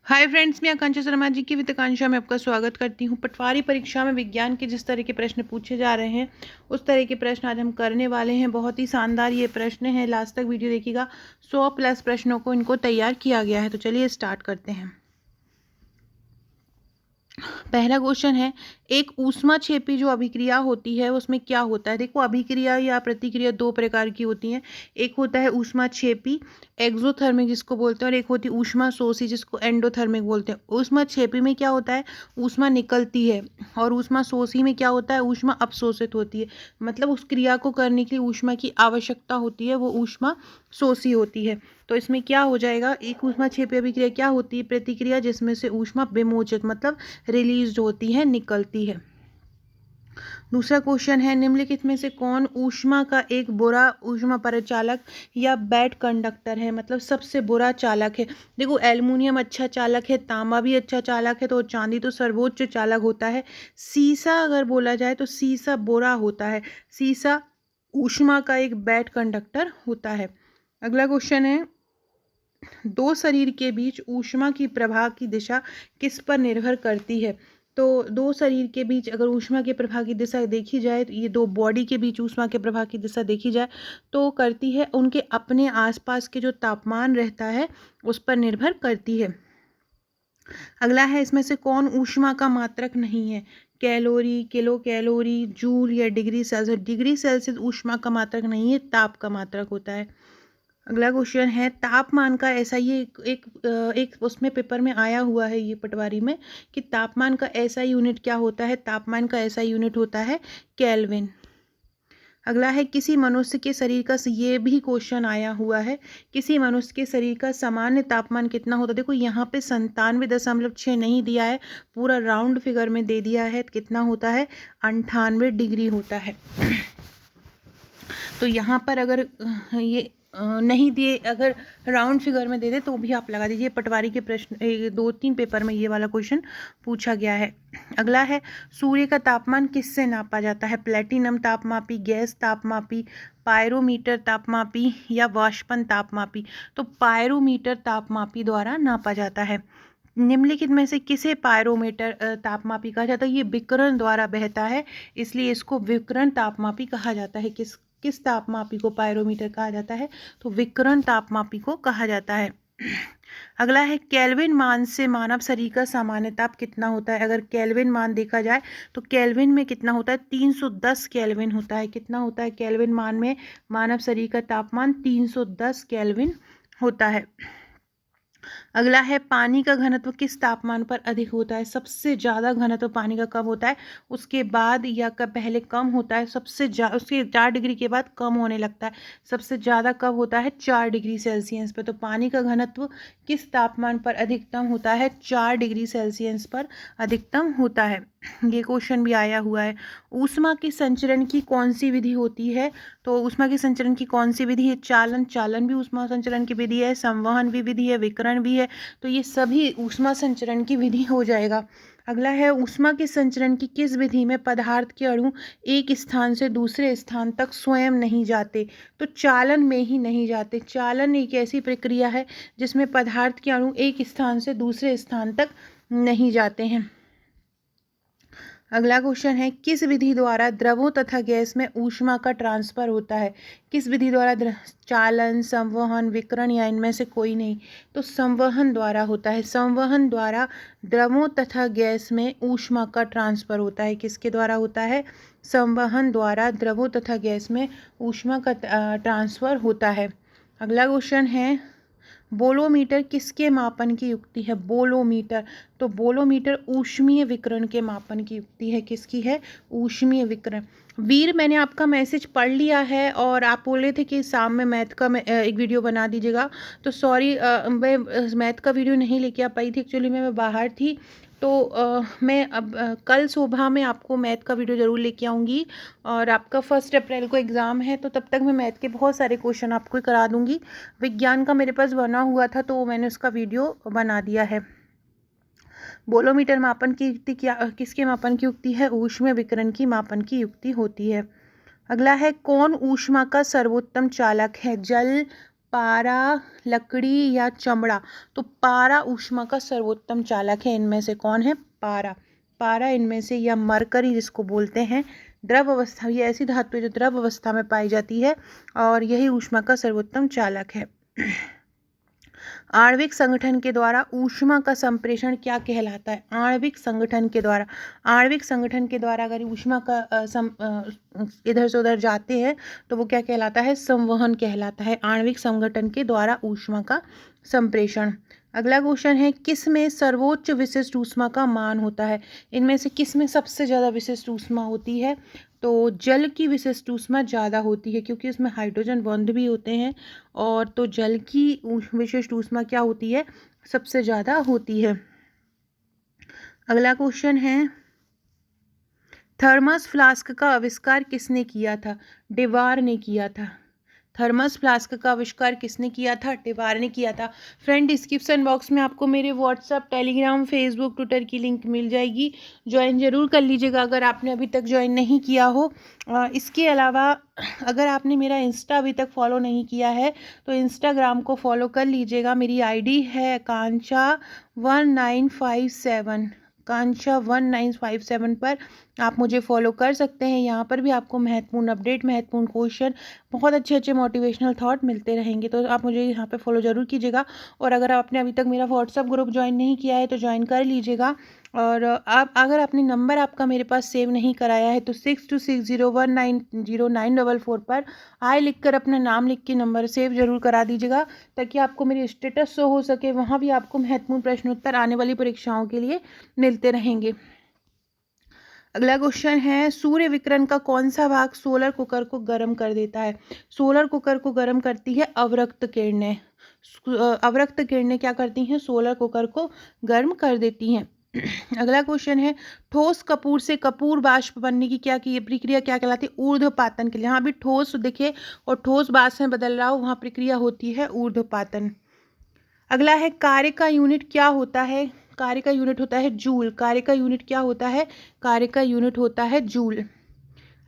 Hi friends, मैं आकांक्षा शर्मा जी की वित्ताकांक्षा में आपका स्वागत करती हूँ। पटवारी परीक्षा में विज्ञान के जिस तरह के प्रश्न पूछे जा रहे हैं उस तरह के प्रश्न आज हम करने वाले हैं। बहुत ही शानदार ये प्रश्न है, लास्ट तक वीडियो देखिएगा। 100+ प्रश्नों को इनको तैयार किया गया है। तो चलिए स्टार्ट करते हैं। पहला क्वेश्चन है, एक ऊष्माक्षेपी जो अभिक्रिया होती है उसमें क्या होता है। देखो, अभिक्रिया या प्रतिक्रिया दो प्रकार की होती हैं। एक होता है ऊष्माक्षेपी एक्सोथर्मिक जिसको बोलते हैं, और एक होती है ऊष्मा शोषी जिसको एंडोथर्मिक बोलते हैं। ऊष्माक्षेपी में क्या होता है, ऊष्मा निकलती है, और ऊष्मा शोषी में क्या होता है, ऊष्मा अपशोषित होती है। मतलब उस क्रिया को करने के लिए ऊष्मा की आवश्यकता होती है, वो ऊष्मा शोषी होती है। तो इसमें क्या हो जाएगा, एक ऊष्माक्षेपी अभिक्रिया क्या होती है, प्रतिक्रिया जिसमें से ऊष्मा विमोचित मतलब रिलीज होती है, निकलती है। दूसरा क्वेश्चन है, निम्नलिखित में से कौन ऊष्मा का एक बुरा ऊष्मा परिचालक या बैड कंडक्टर है, मतलब सबसे बुरा चालक है। देखो, एल्युमिनियम अच्छा चालक है, तांबा भी अच्छा चालक है, तो चांदी तो सर्वोच्च चालक होता है। सीसा अगर बोला जाए तो सीसा बुरा होता है। सीसा ऊष्मा का एक बैड कंडक्टर होता है। अगला क्वेश्चन है, दो शरीर के बीच ऊष्मा की प्रवाह की दिशा किस पर निर्भर करती है। तो दो शरीर के बीच अगर ऊष्मा के प्रवाह की दिशा देखी जाए, तो ये दो बॉडी के बीच ऊष्मा के प्रवाह की दिशा देखी जाए तो करती है उनके अपने आसपास के जो तापमान रहता है उस पर निर्भर करती है। अगला है, इसमें से कौन ऊष्मा का मात्रक नहीं है। कैलोरी, किलो कैलोरी, जूल या डिग्री सेल्सियस। डिग्री सेल्सियस ऊष्मा का मात्रक नहीं है, ताप का मात्रक होता है। अगला क्वेश्चन है, तापमान का ऐसा ये एक उसमें पेपर में आया हुआ है ये पटवारी में कि तापमान का ऐसा यूनिट क्या होता है। तापमान का ऐसा यूनिट होता है केल्विन। अगला है, किसी मनुष्य के शरीर का, ये भी क्वेश्चन आया हुआ है, किसी मनुष्य के शरीर का सामान्य तापमान कितना होता है। देखो, यहाँ पे 97.6 नहीं दिया है, पूरा राउंड फिगर में दे दिया है। कितना होता है, 98 डिग्री होता है। तो यहाँ पर अगर ये नहीं दिए, अगर राउंड फिगर में दे दे तो भी आप लगा दीजिए। पटवारी के प्रश्न 2-3 पेपर में ये वाला क्वेश्चन पूछा गया है। अगला है, सूर्य का तापमान किससे नापा जाता है। प्लेटिनम तापमापी, गैस तापमापी, पायरोमीटर तापमापी या वाष्पन तापमापी। तो पायरोमीटर तापमापी द्वारा नापा जाता है। निम्नलिखित में से किसे पायरोमीटर तापमापी कहा जाता है। ये विकिरण द्वारा बहता है, इसलिए इसको विकिरण तापमापी कहा जाता है। किस तापमापी को पायरोमीटर कहा जाता है, तो विकिरण तापमापी को कहा जाता है। अगला है, केल्विन मान से मानव शरीर का सामान्य ताप कितना होता है। अगर केल्विन मान देखा जाए तो केल्विन में कितना होता है, 310 केल्विन होता है। कितना होता है केल्विन मान में, मानव शरीर का तापमान 310 केल्विन होता है। अगला है, पानी का घनत्व किस तापमान पर अधिक होता है। सबसे ज़्यादा घनत्व पानी का कब होता है, उसके बाद या कब पहले कम होता है। उसके 4 डिग्री के बाद कम होने लगता है। सबसे ज़्यादा कब होता है, 4 डिग्री सेल्सियस पर। तो पानी का घनत्व किस तापमान पर अधिकतम होता है, 4 डिग्री सेल्सियस पर अधिकतम होता है। ये क्वेश्चन भी आया हुआ है। ऊष्मा के संचरण की कौन सी विधि होती है। तो ऊष्मा के संचरण की कौन सी विधि है, चालन भी ऊष्मा संचरण की विधि है, संवहन भी विधि है, विकिरण भी है। तो ये सभी ऊष्मा संचरण की विधि हो जाएगा। अगला है, ऊष्मा के संचरण की किस विधि में पदार्थ के अणु एक स्थान से दूसरे स्थान तक स्वयं नहीं जाते। तो चालन में ही नहीं जाते। चालन एक ऐसी प्रक्रिया है जिसमें पदार्थ के अणु एक स्थान से दूसरे स्थान तक नहीं जाते हैं। अगला क्वेश्चन है, किस विधि द्वारा द्रवों तथा गैस में ऊष्मा का ट्रांसफर होता है। किस विधि द्वारा, चालन, संवहन, विकिरण या इनमें से कोई नहीं। तो संवहन द्वारा होता है। संवहन द्वारा द्रवों तथा गैस में ऊष्मा का ट्रांसफर होता है। किसके द्वारा होता है, संवहन द्वारा द्रवों तथा गैस में ऊष्मा का ट्रांसफर होता है। अगला क्वेश्चन है, बोलोमीटर किसके मापन की युक्ति है। बोलोमीटर, तो बोलोमीटर ऊष्मीय विकिरण के मापन की युक्ति है। किसकी है, ऊष्मीय विकिरण। वीर, मैंने आपका मैसेज पढ़ लिया है और आप बोल रहे थे कि शाम में मैथ का एक वीडियो बना दीजिएगा। तो सॉरी, मैं मैथ का वीडियो नहीं लेके आ पाई थी, एक्चुअली मैं बाहर थी। तो मैं अब कल सुबह में आपको मैथ का वीडियो ज़रूर लेके आऊँगी। और आपका 1 अप्रैल को एग्ज़ाम है, तो तब तक मैं मैथ के बहुत सारे क्वेश्चन आपको करा दूँगी। विज्ञान का मेरे पास बना हुआ था तो मैंने उसका वीडियो बना दिया है। बोलोमीटर मापन की युक्ति क्या, किसके मापन की युक्ति है, ऊष्मीय विकिरण की मापन की युक्ति होती है। अगला है, कौन ऊष्मा का सर्वोत्तम चालक है। जल, पारा, लकड़ी या चमड़ा? तो पारा ऊष्मा का सर्वोत्तम चालक है। इनमें से कौन है? पारा। पारा इनमें से, या मरकरी जिसको बोलते हैं, द्रव अवस्था, ये ऐसी धातु है जो द्रव अवस्था में पाई जाती है और यही ऊष्मा का सर्वोत्तम चालक है। आणविक संगठन के द्वारा ऊष्मा का संप्रेषण क्या कहलाता है? आणविक संगठन के द्वारा, आणविक संगठन के द्वारा अगर ऊष्मा का इधर से उधर जाते हैं तो वो क्या कहलाता है? संवहन कहलाता है। आणविक संगठन के द्वारा ऊष्मा का संप्रेषण। अगला क्वेश्चन है, किस में सर्वोच्च विशिष्ट ऊष्मा का मान होता है? इनमें से किस में सबसे ज़्यादा विशिष्ट ऊष्मा होती है? तो जल की विशिष्ट ऊष्मा ज़्यादा होती है क्योंकि उसमें हाइड्रोजन बॉन्ड भी होते हैं, और तो जल की विशिष्ट ऊष्मा क्या होती है? सबसे ज़्यादा होती है। अगला क्वेश्चन है, थर्मस फ्लास्क का आविष्कार किसने किया था? डेवार ने किया था। थर्मस फ्लास्क का आविष्कार किसने किया था? डेवार ने किया था। फ्रेंड, डिस्क्रिप्शन बॉक्स में आपको मेरे व्हाट्सअप, टेलीग्राम, फेसबुक, ट्विटर की लिंक मिल जाएगी। ज्वाइन ज़रूर कर लीजिएगा अगर आपने अभी तक ज्वाइन नहीं किया हो। इसके अलावा अगर आपने मेरा इंस्टा अभी तक फॉलो नहीं किया है तो इंस्टाग्राम को फॉलो कर लीजिएगा। मेरी आईडी है कांक्षा1957, कांक्षा1957 पर आप मुझे फॉलो कर सकते हैं। यहाँ पर भी आपको महत्वपूर्ण अपडेट, महत्वपूर्ण क्वेश्चन, बहुत अच्छे अच्छे मोटिवेशनल थॉट मिलते रहेंगे, तो आप मुझे यहाँ पे फॉलो ज़रूर कीजिएगा। और अगर आपने अभी तक मेरा व्हाट्सअप ग्रुप ज्वाइन नहीं किया है तो ज्वाइन कर लीजिएगा। और आप अगर आपने नंबर आपका मेरे पास सेव नहीं कराया है तो 6260190944 पर हाय लिखकर अपना नाम लिख के नंबर सेव जरूर करा दीजिएगा, ताकि आपको मेरी स्टेटस शो हो सके। वहाँ भी आपको महत्वपूर्ण प्रश्नोत्तर आने वाली परीक्षाओं के लिए मिलते रहेंगे। अगला क्वेश्चन है, सूर्य विकिरण का कौन सा भाग सोलर कुकर को गर्म कर देता है? सोलर कुकर को गर्म करती है अवरक्त किरणें। अवरक्त किरणें क्या करती हैं? सोलर कुकर को गर्म कर देती हैं। अगला क्वेश्चन है, ठोस कपूर से कपूर वाष्प बनने की प्रक्रिया क्या कहलाती है? ऊर्ध्वपातन के लिए। जहाँ भी ठोस दिखे और ठोस वाष्प में बदल रहा हो वहाँ प्रक्रिया होती है ऊर्ध्वपातन। अगला है, कार्य का यूनिट क्या होता है? कार्य का यूनिट होता है जूल। कार्य का यूनिट क्या होता है? कार्य का यूनिट होता है जूल।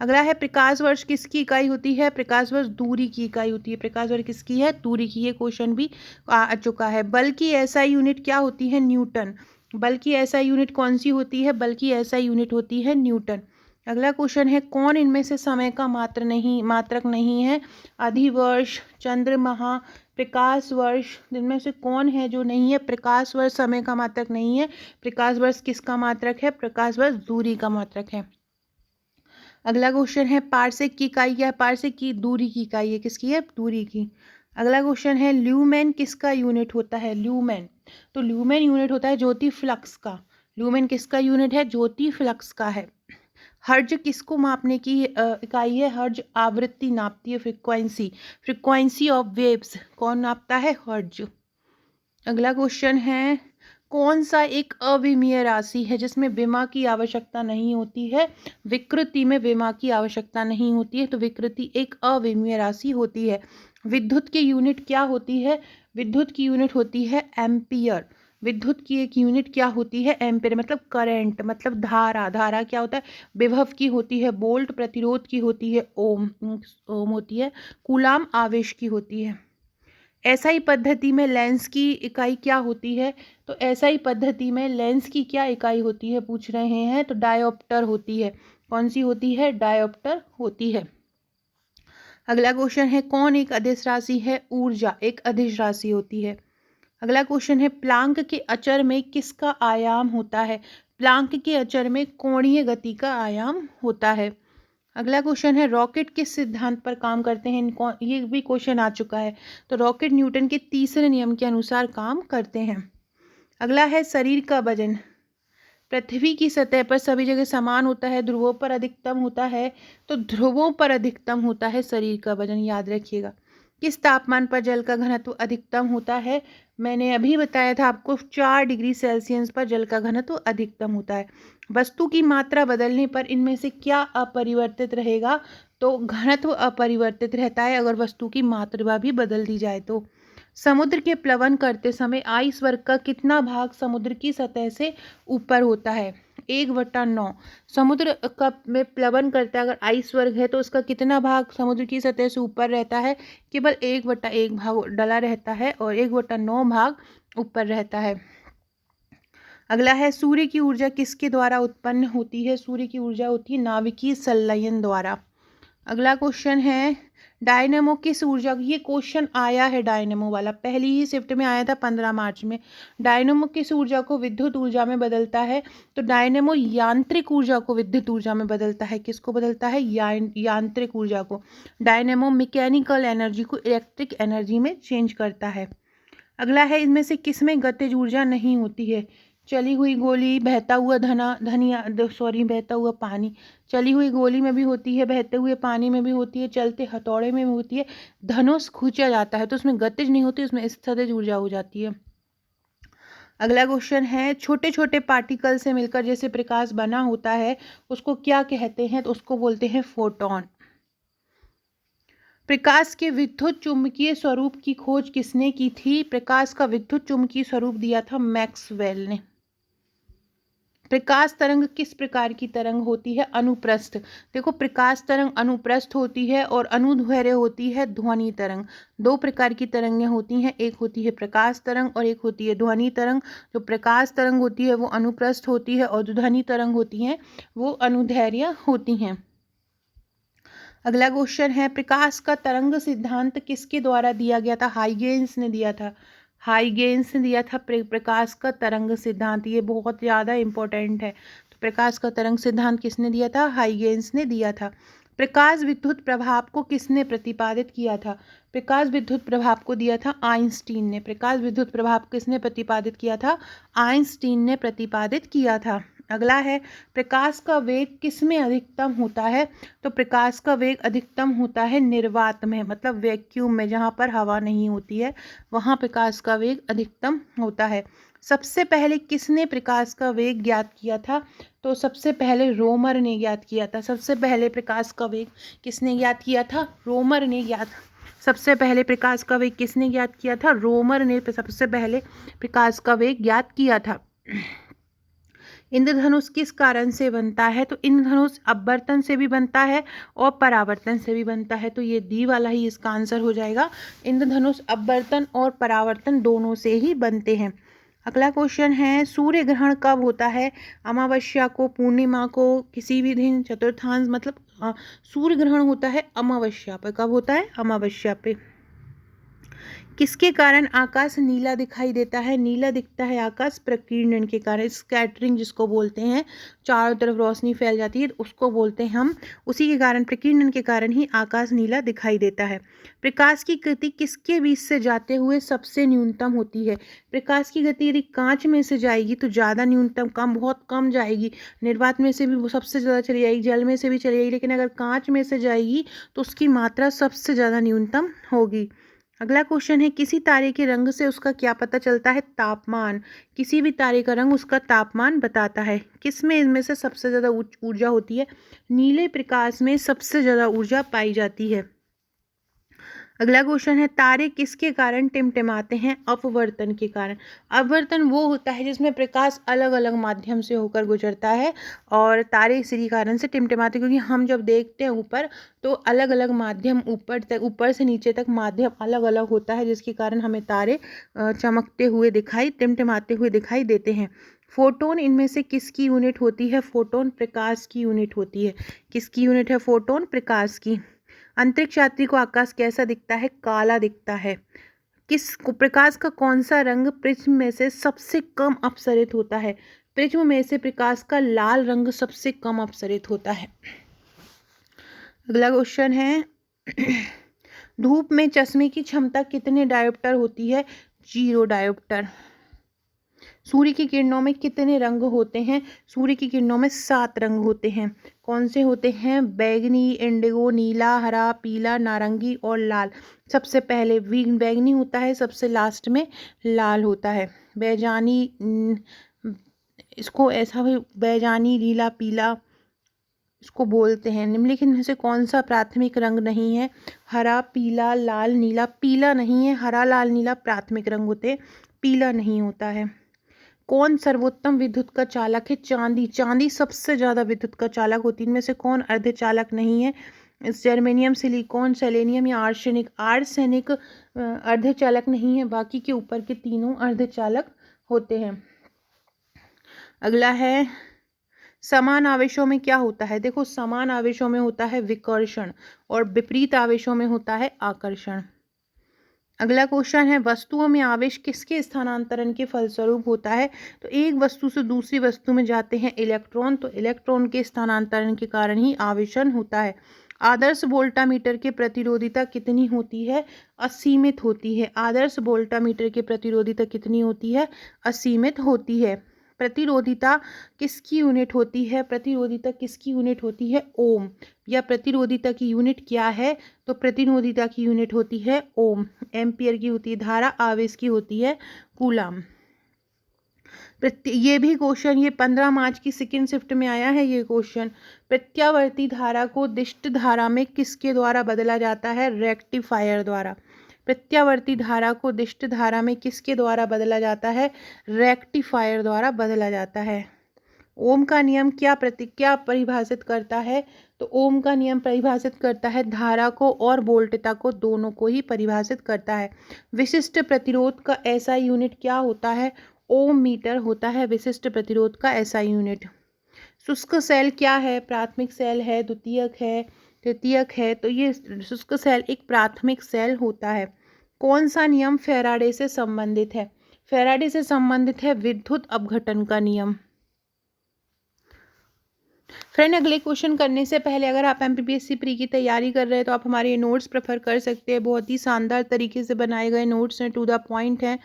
अगला है, प्रकाश वर्ष किसकी इकाई होती है? प्रकाश वर्ष दूरी की इकाई होती है। प्रकाश वर्ष किसकी है? दूरी की। ये क्वेश्चन भी आ चुका है। बल की एसआई यूनिट क्या होती है? न्यूटन। बल की एसआई यूनिट कौन सी होती है? बल की एसआई यूनिट होती है न्यूटन। अगला क्वेश्चन है, कौन इनमें से समय का मात्रक नहीं है? अधिवर्ष, चंद्रमाह, प्रकाश वर्ष, इनमें से कौन है जो नहीं है? प्रकाश वर्ष समय का मात्रक नहीं है। प्रकाश वर्ष किसका मात्रक है? प्रकाश वर्ष दूरी का मात्रक है। अगला क्वेश्चन है, पार्सेक की इकाई क्या है? पार्सेक की दूरी की इकाई है। किसकी है? दूरी की। अगला क्वेश्चन है, ल्यूमेन किसका यूनिट होता है? ल्यूमेन, तो ल्यूमेन यूनिट होता है ज्योति फ्लक्स का। ल्यूमेन किसका यूनिट है? ज्योति फ्लक्स का है। हर्ज किसको मापने की इकाई है? हर्ज आवृत्ति नापती है, फ्रीक्वेंसी, फ्रीक्वेंसी ऑफ वेव्स कौन नापता है? हर्ज। अगला क्वेश्चन है, कौन सा एक अविमीय राशि है जिसमें विमा की आवश्यकता नहीं होती है? विकृति में विमा की आवश्यकता नहीं होती है, तो विकृति एक अविमीय राशि होती है। विद्युत की यूनिट क्या होती है? विद्युत की यूनिट होती है एम्पियर। विद्युत की एक यूनिट क्या होती है? एम्पियर, मतलब करंट, मतलब धारा। धारा क्या होता है? विभव की होती है। वोल्ट प्रतिरोध की होती है। ओम, ओम होती है। कूलाम आवेश की होती है। एसआई पद्धति में लेंस की इकाई क्या होती है? तो एसआई पद्धति में लेंस की क्या इकाई होती है पूछ रहे हैं? तो डायोप्टर होती है। कौन सी होती है? डायोप्टर होती है। अगला क्वेश्चन है, कौन एक अदिश राशि है? ऊर्जा एक अदिश राशि होती है। अगला क्वेश्चन है, प्लांक के अचर में किसका आयाम होता है? प्लांक के अचर में कोणीय गति का आयाम होता है। अगला क्वेश्चन है, रॉकेट किस सिद्धांत पर काम करते हैं? ये भी क्वेश्चन आ चुका है। तो रॉकेट न्यूटन के तीसरे नियम के अनुसार काम करते हैं। अगला है, शरीर का वजन पृथ्वी की सतह पर सभी जगह समान होता है, ध्रुवों पर अधिकतम होता है। तो ध्रुवों पर अधिकतम होता है शरीर का वजन, याद रखिएगा। किस तापमान पर जल का घनत्व अधिकतम होता है? मैंने अभी बताया था आपको, 4 डिग्री सेल्सियस पर जल का घनत्व अधिकतम होता है। वस्तु की मात्रा बदलने पर इनमें से क्या अपरिवर्तित रहेगा? तो घनत्व अपरिवर्तित रहता है अगर वस्तु की मात्रा भी बदल दी जाए तो। समुद्र के प्लवन करते समय आइस वर्ग का कितना भाग समुद्र की सतह से ऊपर होता है? 1/9 समुद्र का में प्लवन करता है। अगर आइसबर्ग है तो उसका कितना भाग समुद्र की सतह से ऊपर रहता है? केवल 1/1 भाग डला रहता है और 1/9 भाग ऊपर रहता है। अगला है, सूर्य की ऊर्जा किसके द्वारा उत्पन्न होती है? सूर्य की ऊर्जा होती है नाभिकीय संलयन द्वारा। अगला क्वेश्चन है, डायनेमो किस ऊर्जा, ये क्वेश्चन आया है डायनेमो वाला, पहली ही शिफ्ट में आया था 15 मार्च में। डायनेमो किस ऊर्जा को विद्युत ऊर्जा में बदलता है? तो डायनेमो यांत्रिक ऊर्जा को विद्युत ऊर्जा में बदलता है। किसको बदलता है? यांत्रिक ऊर्जा को। डायनेमो मैकेनिकल एनर्जी को इलेक्ट्रिक एनर्जी में चेंज करता है। अगला है, इनमें से किसमें गतिज ऊर्जा नहीं होती है? चली हुई गोली, बहता हुआ बहता हुआ पानी। चली हुई गोली में भी होती है, बहते हुए पानी में भी होती है, चलते हथौड़े में भी होती है। धनुष खींचा जाता है तो उसमें गतिज नहीं होती, उसमें स्थितिज ऊर्जा हो जाती है। अगला क्वेश्चन है, छोटे छोटे पार्टिकल से मिलकर जैसे प्रकाश बना होता है उसको क्या कहते हैं? तो उसको बोलते हैं फोटोन। प्रकाश के विद्युत चुंबकीय स्वरूप की खोज किसने की थी? प्रकाश का विद्युत चुंबकीय स्वरूप दिया था मैक्सवेल ने। प्रकाश तरंग किस प्रकार की तरंग होती है? अनुप्रस्थ। देखो, प्रकाश तरंग अनुप्रस्थ होती है और अनुदैर्ध्य होती है ध्वनि तरंग। दो प्रकार की तरंगें होती हैं, एक होती है प्रकाश तरंग और एक होती है ध्वनि तरंग। जो प्रकाश तरंग होती है वो अनुप्रस्थ होती है और जो ध्वनि तरंग होती हैं वो अनुदैर्ध्य होती हैं। अगला क्वेश्चन है, प्रकाश का तरंग सिद्धांत किसके द्वारा दिया गया था? हाइगेन्स ने दिया था। हाइगेन्स ने दिया था प्रकाश का तरंग सिद्धांत। ये बहुत ज़्यादा इंपॉर्टेंट है। तो प्रकाश का तरंग सिद्धांत किसने दिया था? हाइगेन्स ने दिया था। प्रकाश विद्युत प्रभाव को किसने प्रतिपादित किया था? प्रकाश विद्युत प्रभाव को दिया था आइंस्टीन ने। प्रकाश विद्युत प्रभाव किसने प्रतिपादित किया था? आइंस्टीन ने प्रतिपादित किया था। अगला है, प्रकाश का वेग किस में अधिकतम होता है? तो प्रकाश का वेग अधिकतम होता है निर्वात में, मतलब वैक्यूम में, जहाँ पर हवा नहीं होती है वहाँ प्रकाश का वेग अधिकतम होता है। सबसे पहले किसने प्रकाश का वेग ज्ञात किया था? तो सबसे पहले रोमर ने ज्ञात किया था। सबसे पहले प्रकाश का वेग किसने ज्ञात किया था? रोमर ने ज्ञात। सबसे पहले प्रकाश का वेग किसने ज्ञात किया था? रोमर ने सबसे पहले प्रकाश का वेग ज्ञात किया था। इंद्रधनुष किस कारण से बनता है? तो इंद्रधनुष अपवर्तन से भी बनता है और परावर्तन से भी बनता है। तो ये डी वाला ही इसका आंसर हो जाएगा। इंद्रधनुष अपवर्तन और परावर्तन दोनों से ही बनते हैं। अगला क्वेश्चन है, सूर्य ग्रहण कब होता है? अमावस्या को, पूर्णिमा को, किसी भी दिन, चतुर्थांश, मतलब सूर्य ग्रहण होता है अमावस्या पर। कब होता है? अमावस्या पे। किसके कारण आकाश नीला दिखाई देता है? नीला दिखता है आकाश प्रकीर्णन के कारण, स्कैटरिंग जिसको बोलते हैं, चारों तरफ रोशनी फैल जाती है, उसको बोलते हैं हम। उसी के कारण, प्रकीर्णन के कारण ही आकाश नीला दिखाई देता है। प्रकाश की गति किसके बीच से जाते हुए सबसे न्यूनतम होती है? प्रकाश की गति यदि कांच में से जाएगी तो ज़्यादा न्यूनतम, कम, बहुत कम जाएगी। निर्वात में से भी वो सबसे ज़्यादा चली जाएगी, जल में से भी चली जाएगी, लेकिन अगर कांच में से जाएगी तो उसकी मात्रा सबसे ज़्यादा न्यूनतम होगी। अगला क्वेश्चन है, किसी तारे के रंग से उसका क्या पता चलता है? तापमान। किसी भी तारे का रंग उसका तापमान बताता है। किस में इनमें से सबसे ज़्यादा ऊर्जा होती है? नीले प्रकाश में सबसे ज़्यादा ऊर्जा पाई जाती है। अगला क्वेश्चन है, तारे किसके कारण टिमटिमाते हैं? अपवर्तन के कारण। अपवर्तन वो होता है जिसमें प्रकाश अलग अलग माध्यम से होकर गुजरता है और तारे इसी कारण से टिमटिमाते, क्योंकि हम जब देखते हैं ऊपर तो अलग अलग माध्यम, ऊपर से नीचे तक माध्यम अलग अलग होता है, जिसके कारण हमें तारे चमकते हुए टिमटिमाते हुए दिखाई देते हैं। फोटोन इनमें से किसकी यूनिट होती है? फोटोन प्रकाश की यूनिट होती है। किसकी यूनिट है? फोटोन प्रकाश की। अंतरिक्ष यात्री को आकाश कैसा दिखता है? काला दिखता है। प्रकाश का कौन सा रंग प्रिज्म में से सबसे कम अपसरित होता है? प्रिज्म में से प्रकाश का लाल रंग सबसे कम अपसरित होता है। अगला क्वेश्चन है, धूप में चश्मे की क्षमता कितने डायोप्टर होती है? 0 डायोप्टर। सूर्य की किरणों में कितने रंग होते हैं? सूर्य की किरणों में 7 रंग होते हैं। कौन से होते हैं? बैगनी, इंडिगो, नीला, हरा, पीला, नारंगी और लाल। सबसे पहले बैगनी होता है, सबसे लास्ट में लाल होता है। बैजानी, इसको ऐसा भी बैजानी, नीला, पीला इसको बोलते हैं। निम्नलिखित में से कौन सा प्राथमिक रंग नहीं है? हरा, पीला, लाल, नीला। पीला नहीं है, हरा, लाल, नीला प्राथमिक रंग होते हैं, पीला नहीं होता है। कौन सर्वोत्तम विद्युत का चालक है? चांदी। चांदी सबसे ज़्यादा विद्युत का चालक होती है। इनमें से कौन अर्धचालक नहीं है? जर्मेनियम, सिलिकॉन, सेलेनियम या आर्सेनिक। आर्सेनिक अर्धचालक नहीं है, बाकी के ऊपर के तीनों अर्धचालक होते हैं। अगला है, समान आवेशों में क्या होता है? देखो, समान आवेशों में होता है विकर्षण और विपरीत आवेशों में होता है आकर्षण। अगला क्वेश्चन है, वस्तुओं में आवेश किसके स्थानांतरण के फलस्वरूप होता है? तो एक वस्तु से दूसरी वस्तु में जाते हैं इलेक्ट्रॉन, तो इलेक्ट्रॉन के स्थानांतरण के कारण ही आवेशन होता है। आदर्श वोल्टामीटर की प्रतिरोधिता कितनी होती है? असीमित होती है। आदर्श वोल्टामीटर की प्रतिरोधिता कितनी होती है? असीमित होती है। प्रतिरोधिता किसकी यूनिट होती है? प्रतिरोधिता किसकी यूनिट होती है? ओम। या प्रतिरोधिता की यूनिट क्या है? तो प्रतिरोधिता की यूनिट होती है ओम। एम्पियर की होती है धारा, आवेश की होती है कूलाम। ये भी क्वेश्चन, ये 15 मार्च की सेकेंड शिफ्ट में आया है ये क्वेश्चन। प्रत्यावर्ती धारा को दिष्ट धारा में किसके द्वारा बदला जाता है? रेक्टिफायर द्वारा। प्रत्यावर्ती धारा को दिष्ट धारा में किसके द्वारा बदला जाता है? रेक्टिफायर द्वारा बदला जाता है। ओम का नियम क्या परिभाषित करता है? तो ओम का नियम परिभाषित करता है धारा को और वोल्टता को, दोनों को ही परिभाषित करता है। विशिष्ट प्रतिरोध का एसआई यूनिट क्या होता है? ओम मीटर होता है विशिष्ट प्रतिरोध का एसआई यूनिट। शुष्क सेल क्या है? प्राथमिक सेल है, द्वितीयक है, तृतीयक है। तो ये शुष्क सेल एक प्राथमिक सेल होता है। कौन सा नियम फैराडे से संबंधित है? फैराडे से संबंधित है विद्युत अपघटन का नियम। फ्रेंड, अगले क्वेश्चन करने से पहले अगर आप एमपीपीएससी प्री की तैयारी कर रहे हैं तो आप हमारे नोट्स प्रेफर कर सकते हैं। बहुत ही शानदार तरीके से बनाए गए नोट्स हैं, टू द पॉइंट हैं।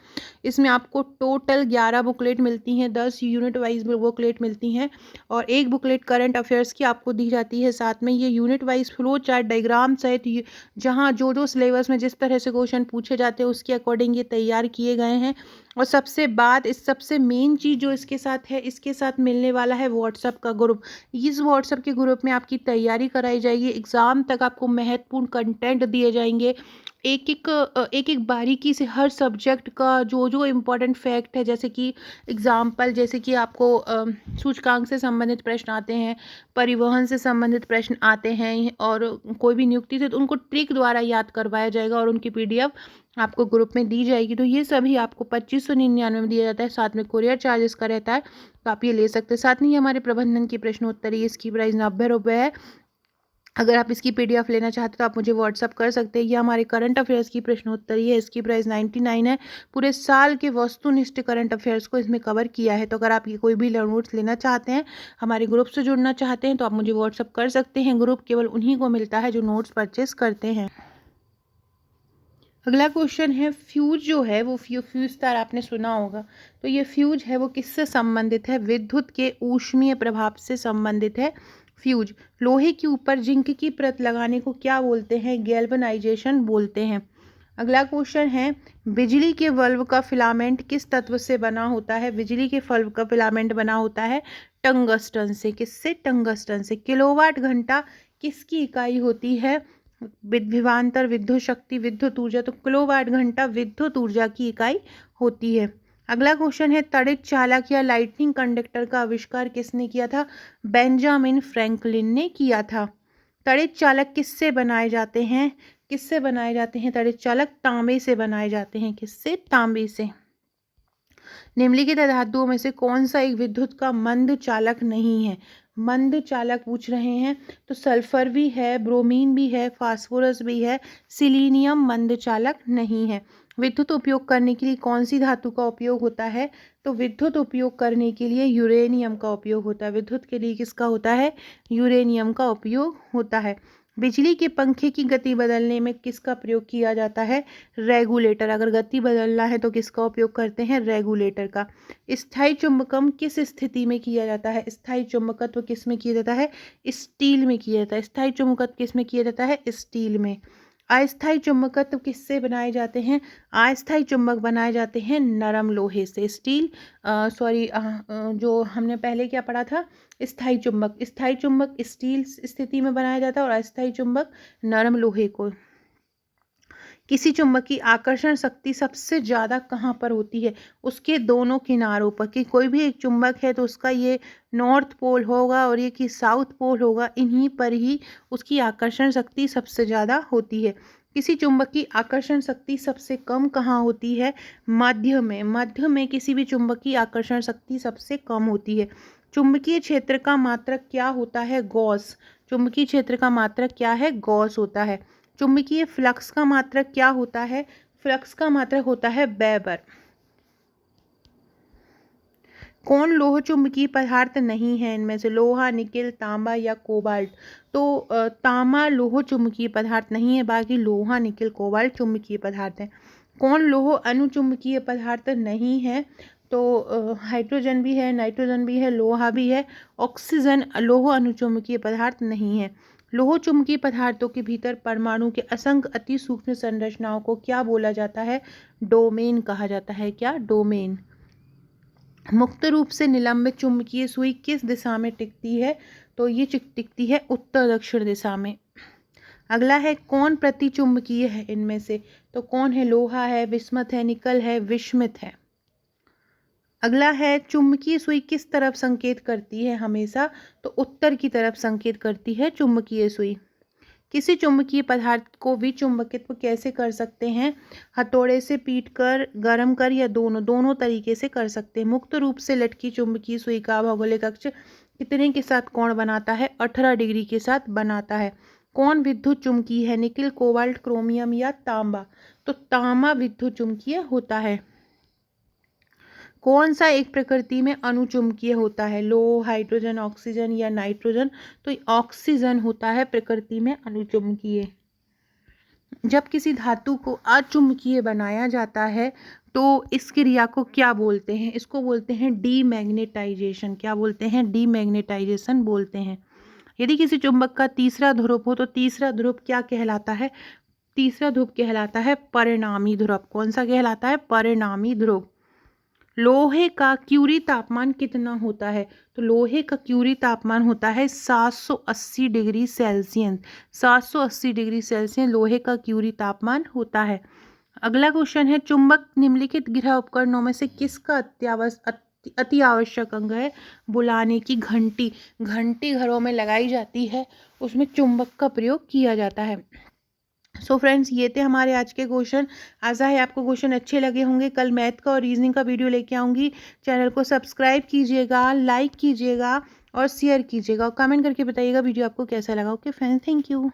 इसमें आपको टोटल 11 बुकलेट मिलती हैं, 10 यूनिट वाइज बुकलेट मिलती हैं और एक बुकलेट करंट अफेयर्स की आपको दी जाती है। साथ में ये unit wise flow chart, diagram सहित जहाँ जो सिलेबस में जिस तरह से क्वेश्चन पूछे जाते हैं उसके अकॉर्डिंग ये तैयार किए गए हैं। और सबसे मेन चीज़ जो इसके साथ है, इसके साथ मिलने वाला है व्हाट्सएप का ग्रुप। इस व्हाट्सएप के ग्रुप में आपकी तैयारी कराई जाएगी। एग्ज़ाम तक आपको महत्वपूर्ण कंटेंट दिए जाएंगे। एक बारीकी से हर सब्जेक्ट का जो इम्पोर्टेंट फैक्ट है, जैसे कि एग्जाम्पल, जैसे कि आपको सूचकांक से संबंधित प्रश्न आते हैं, परिवहन से संबंधित प्रश्न आते हैं और कोई भी नियुक्ति से, तो उनको ट्रिक द्वारा याद करवाया जाएगा और उनकी पीडीएफ आपको ग्रुप में दी जाएगी। तो ये सभी आपको 2599 में दिया जाता है। साथ में कोरियर चार्जेस का रहता है, तो आप ये ले सकते हैं। साथ में ये हमारे प्रबंधन की प्रश्नोत्तरी, इसकी प्राइस 90 रुपये है। अगर आप इसकी पीडीएफ लेना चाहते हैं तो आप मुझे व्हाट्सअप कर सकते हैं। ये हमारे करंट अफेयर्स की प्रश्नोत्तरी है, इसकी प्राइस 99 है। पूरे साल के वस्तुनिष्ठ करंट अफेयर्स को इसमें कवर किया है। तो अगर आप ये कोई भी नोट्स लेना चाहते हैं, हमारे ग्रुप से जुड़ना चाहते हैं, तो आप मुझे व्हाट्सअप कर सकते हैं। ग्रुप केवल उन्हीं को मिलता है जो नोट्स परचेस करते हैं। अगला क्वेश्चन है, फ्यूज जो है वो फ्यूज तार आपने सुना होगा। तो ये फ्यूज है वो किससे संबंधित है? विद्युत के ऊष्मीय प्रभाव से संबंधित है फ्यूज। लोहे के ऊपर जिंक की परत लगाने को क्या बोलते हैं? गैल्वेनाइजेशन बोलते हैं। अगला क्वेश्चन है, बिजली के बल्ब का फिलामेंट किस तत्व से बना होता है? बिजली के बल्ब का फिलामेंट बना होता है टंगस्टन से। किससे? टंगस्टन से। किलोवाट घंटा किसकी इकाई होती है? विभवांतर, विद्युत शक्ति, विद्युत ऊर्जा। तो किलोवाट घंटा विद्युत ऊर्जा की इकाई होती है। अगला क्वेश्चन है, तड़ित चालक या लाइटनिंग कंडक्टर का आविष्कार किसने किया था? बेंजामिन फ्रैंकलिन ने किया था। तड़ित चालक किससे बनाए जाते हैं? किससे बनाए जाते हैं तड़ित चालक? तांबे से बनाए जाते हैं। किससे? तांबे से। निम्नलिखित धातुओं में से कौन सा एक विद्युत का मंद चालक नहीं है? मंद चालक पूछ रहे हैं, तो सल्फर भी है, ब्रोमीन भी है, फास्फोरस भी है, सिलीनियम मंद चालक नहीं है। विद्युत उपयोग करने के लिए कौन सी धातु का उपयोग होता है? तो विद्युत उपयोग करने के लिए यूरेनियम का उपयोग होता है। विद्युत के लिए किसका होता है? यूरेनियम का उपयोग होता है। बिजली के पंखे की गति बदलने में किसका प्रयोग किया जाता है? रेगुलेटर। अगर गति बदलना है तो किसका उपयोग करते हैं? रेगुलेटर का। स्थायी चुंबकम किस स्थिति में किया जाता है? स्थायी चुंबकत्व किस में किया जाता है? स्टील में किया जाता है। स्थायी चुंबकत्व किस में किया जाता है? स्टील में। अस्थायी चुंबकत्व किससे बनाए जाते हैं? अस्थायी चुंबक बनाए जाते हैं नरम लोहे से। स्टील जो हमने पहले क्या पढ़ा था, स्थायी चुंबक स्टील स्थिति में बनाया जाता है और अस्थायी चुंबक नरम लोहे को। किसी चुंबक की आकर्षण शक्ति सबसे ज़्यादा कहाँ पर होती है? उसके दोनों किनारों पर। कि कोई भी एक चुंबक है तो उसका ये नॉर्थ पोल होगा और ये कि साउथ पोल होगा, इन्हीं पर ही उसकी आकर्षण शक्ति सबसे ज़्यादा होती है। किसी चुंबक की आकर्षण शक्ति सबसे कम कहाँ होती है? मध्य में। मध्य में किसी भी चुंबक की आकर्षण शक्ति सबसे कम होती है। चुंबकीय क्षेत्र का मात्रक क्या होता है? गॉस। चुंबकीय क्षेत्र का मात्रक क्या है? गॉस होता है। चुंबकीय फ्लक्स का मात्रक क्या होता है? फ्लक्स का मात्रक होता है वेबर। कौन लोह चुंबकीय पदार्थ नहीं है? इनमें से लोहा, निकेल, तांबा या कोबाल्ट। तो तांबा लोह चुंबकीय पदार्थ नहीं है, बाकी लोहा, निकेल, कोबाल्ट चुंबकीय पदार्थ हैं। कौन लोह अनुचुंबकीय पदार्थ नहीं है? तो हाइड्रोजन भी है, नाइट्रोजन भी है, लोहा भी है। ऑक्सीजन लोह अनुचुंबकीय पदार्थ नहीं है। लोह चुंबकीय पदार्थों के भीतर परमाणु के असंख्य अति सूक्ष्म संरचनाओं को क्या बोला जाता है? डोमेन कहा जाता है। क्या? डोमेन। मुक्त रूप से निलंबित चुंबकीय सुई किस दिशा में टिकती है? तो ये टिकती है उत्तर दक्षिण दिशा में। अगला है कौन प्रतिचुंबकीय है इनमें से? तो कौन है? लोहा है, विस्मत है, निकल है, विषमित है। अगला है चुंबकीय सुई किस तरफ संकेत करती है हमेशा? तो उत्तर की तरफ संकेत करती है चुंबकीय सुई। किसी चुंबकीय पदार्थ को विचुंबकित्व कैसे कर सकते हैं? हथौड़े से पीट कर, गर्म कर या दोनों तरीके से कर सकते हैं। मुक्त रूप से लटकी चुंबकीय सुई का भौगोलिक अक्ष कितने के साथ कोण बनाता है? 18 डिग्री के साथ बनाता है। कौन विद्युत चुम्बकीय है? निकेल, कोबाल्ट, क्रोमियम या तांबा। तो तांबा विद्युत चुम्बकीय होता है। कौन सा एक प्रकृति में अनुचुंबकीय होता है? लोह, हाइड्रोजन, ऑक्सीजन या नाइट्रोजन। तो ऑक्सीजन होता है प्रकृति में अनुचुंबकीय। जब किसी धातु को अचुंबकीय बनाया जाता है तो इस क्रिया को क्या बोलते हैं? इसको बोलते हैं डीमैग्नेटाइजेशन। क्या बोलते हैं? डीमैग्नेटाइजेशन बोलते हैं। यदि किसी चुंबक का तीसरा ध्रुव हो तो तीसरा ध्रुव क्या कहलाता है? तीसरा ध्रुव कहलाता है परिणामी ध्रुव। कौन सा कहलाता है? परिणामी ध्रुव। लोहे का क्यूरी तापमान कितना होता है? तो लोहे का क्यूरी तापमान होता है 780 डिग्री सेल्सियस। 780 डिग्री सेल्सियस लोहे का क्यूरी तापमान होता है। अगला क्वेश्चन है चुंबक निम्नलिखित गृह उपकरणों में से किसका अति आवश्यक अंग है? बुलाने की घंटी। घंटी घरों में लगाई जाती है, उसमें चुंबक का प्रयोग किया जाता है। सो फ्रेंड्स, ये थे हमारे आज के क्वेश्चन। आशा है आपको क्वेश्चन अच्छे लगे होंगे। कल मैथ का और रीजनिंग का वीडियो लेके आऊँगी। चैनल को सब्सक्राइब कीजिएगा, लाइक कीजिएगा और शेयर कीजिएगा और कमेंट करके बताइएगा वीडियो आपको कैसा लगा। Okay friends, thank you.